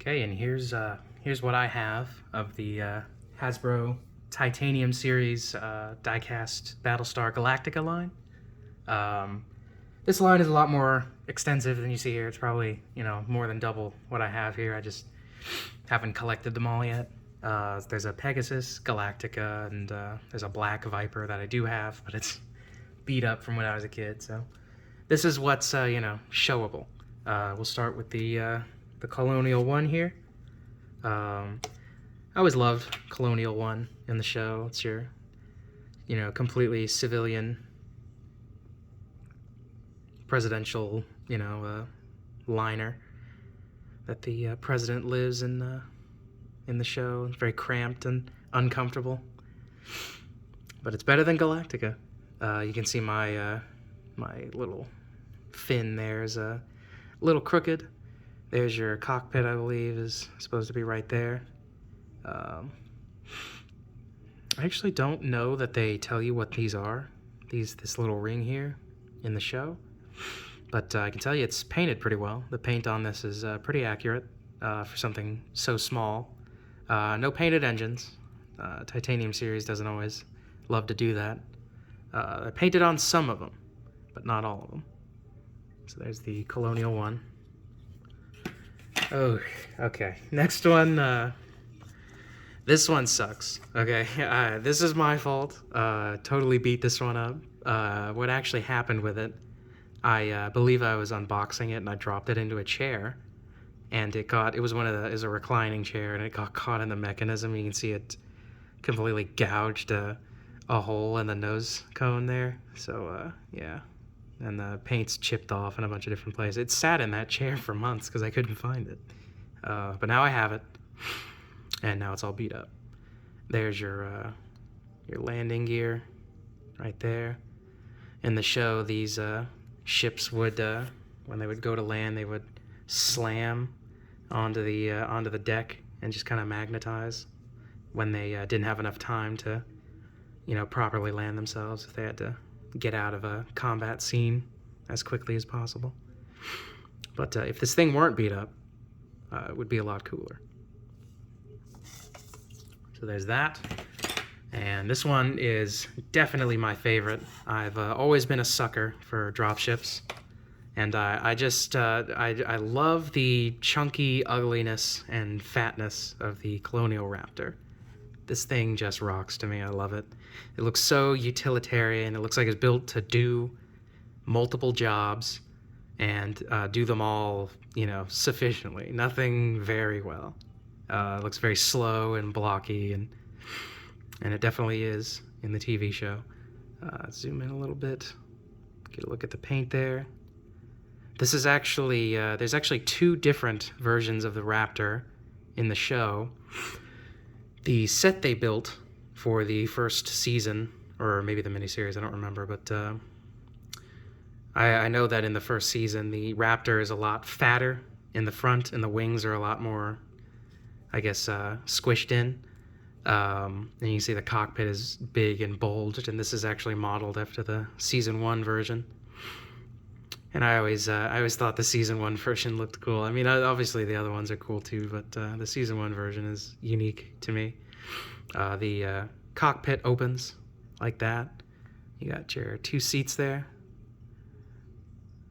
Okay, and here's what I have of the Hasbro Titanium Series diecast Battlestar Galactica line. This line is a lot more extensive than you see here. It's probably, more than double what I have here. I just haven't collected them all yet. There's a Pegasus Galactica, and there's a Black Viper that I do have, but it's beat up from when I was a kid. So this is what's showable. We'll start with the Colonial One here. I always loved Colonial One in the show. It's your, completely civilian presidential, liner that the president lives in the show. It's very cramped and uncomfortable, but it's better than Galactica. You can see my my little fin there is a little crooked. There's your cockpit, I believe, is supposed to be right there. I actually don't know that they tell you what these are, this little ring here in the show. But I can tell you it's painted pretty well. The paint on this is pretty accurate for something so small. No painted engines. Titanium series doesn't always love to do that. I painted on some of them, but not all of them. So there's the Colonial One. Oh, okay. Next one. This one sucks. Okay, this is my fault. Totally beat this one up. What actually happened with it? I believe I was unboxing it and I dropped it into a chair, and it was a reclining chair, and it got caught in the mechanism. You can see it completely gouged a hole in the nose cone there. So yeah. And the paint's chipped off in a bunch of different places. It sat in that chair for months because I couldn't find it. But now I have it, and now it's all beat up. There's your landing gear right there. In the show, these ships would, when they would go to land, they would slam onto the deck and just kind of magnetize when they didn't have enough time to, properly land themselves, if they had to get out of a combat scene as quickly as possible. But if this thing weren't beat up, it would be a lot cooler. So there's that. And this one is definitely my favorite. I've always been a sucker for dropships, and I love the chunky ugliness and fatness of the Colonial Raptor. This thing just rocks to me. I love it. It looks so utilitarian. It looks like it's built to do multiple jobs and do them all, sufficiently. Nothing very well. It looks very slow and blocky, and it definitely is in the TV show. Zoom in a little bit. Get a look at the paint there. This is actually, there's actually two different versions of the Raptor in the show. The set they built for the first season, or maybe the miniseries, I don't remember, but I know that in the first season, the Raptor is a lot fatter in the front, and the wings are a lot more, I guess, squished in. And you can see the cockpit is big and bulged, and this is actually modeled after the Season 1 version. And I always thought the Season 1 version looked cool. I mean, obviously the other ones are cool too, but the Season 1 version is unique to me. The cockpit opens like that. You got your two seats there.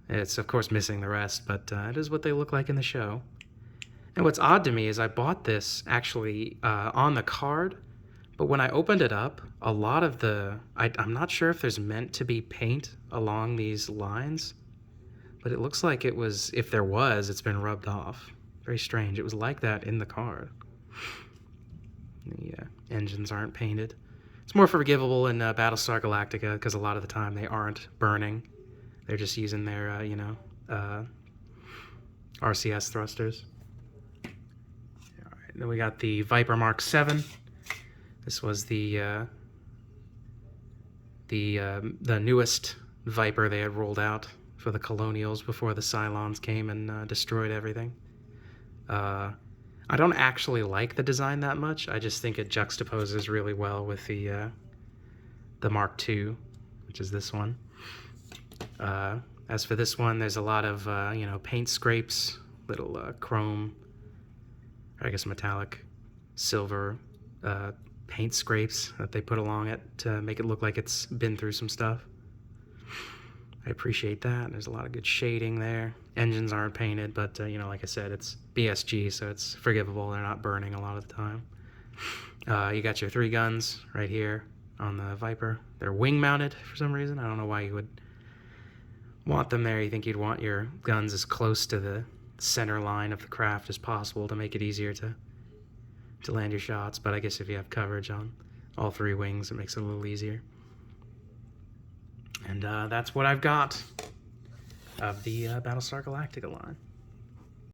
It's, of course, missing the rest, but it is what they look like in the show. And what's odd to me is I bought this actually on the card, but when I opened it up, a lot of I'm not sure if there's meant to be paint along these lines, but it looks like it was, if there was, it's been rubbed off. Very strange. It was like that in the card. The engines aren't painted. It's more forgivable in Battlestar Galactica because a lot of the time they aren't burning. They're just using their, RCS thrusters. All right, then we got the Viper Mark VII. This was the newest Viper they had rolled out for the Colonials before the Cylons came and destroyed everything. I don't actually like the design that much. I just think it juxtaposes really well with the Mark II, which is this one. As for this one, there's a lot of paint scrapes, little chrome I guess metallic silver paint scrapes that they put along it to make it look like it's been through some stuff. I appreciate that. There's a lot of good shading there. Engines aren't painted, but you know, like I said, it's BSG, so it's forgivable. They're not burning a lot of the time. You got your 3 guns right here on the Viper. They're wing mounted for some reason. I don't know why you would want them there. You think you'd want your guns as close to the center line of the craft as possible to make it easier to land your shots, but I guess if you have coverage on all 3 wings, it makes it a little easier. And that's what I've got of the Battlestar Galactica line.